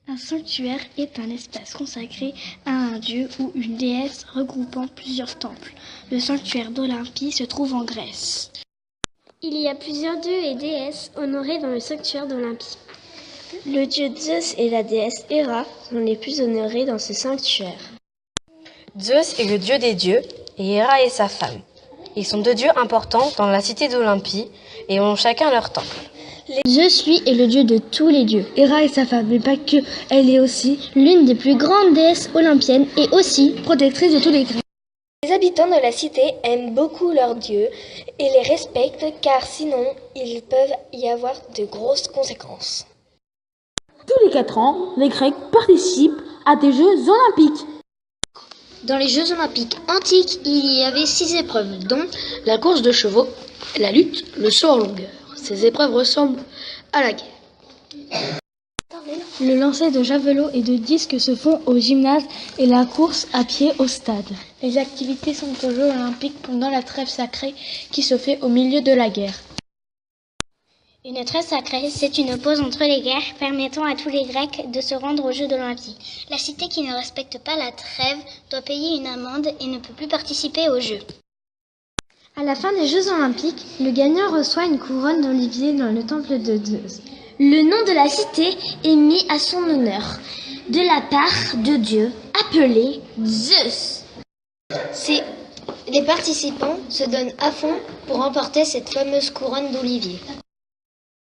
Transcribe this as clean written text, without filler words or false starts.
Un sanctuaire est un espace consacré à un dieu ou une déesse regroupant plusieurs temples. Le sanctuaire d'Olympie se trouve en Grèce. Il y a plusieurs dieux et déesses honorés dans le sanctuaire d'Olympie. Le dieu Zeus et la déesse Héra sont les plus honorés dans ce sanctuaire. Zeus est le dieu des dieux et Héra est sa femme. Ils sont deux dieux importants dans la cité d'Olympie et ont chacun leur temple. Zeus, lui, est le dieu de tous les dieux. Héra est sa femme, mais pas que, elle est aussi L'une des plus grandes déesses olympiennes et aussi protectrice de tous les Grecs. Les habitants de la cité aiment beaucoup leurs dieux et les respectent car sinon il peut y avoir de grosses conséquences. Tous les 4 ans, les Grecs participent à des Jeux olympiques. Dans les Jeux olympiques antiques, il y avait 6 épreuves, dont la course de chevaux, la lutte, le saut en longueur. Ces épreuves ressemblent à la guerre. Le lancer de javelot et de disques se font au gymnase et la course à pied au stade. Les activités sont aux Jeux olympiques pendant la trêve sacrée qui se fait au milieu de la guerre. Une trêve sacrée, c'est une pause entre les guerres permettant à tous les Grecs de se rendre aux Jeux d'Olympie. La cité qui ne respecte pas la trêve doit payer une amende et ne peut plus participer aux Jeux. À la fin des Jeux olympiques, le gagnant reçoit une couronne d'olivier dans le temple de Zeus. Le nom de la cité est mis à son honneur, de la part de Dieu, appelé Zeus. Les participants se donnent à fond pour remporter cette fameuse couronne d'olivier.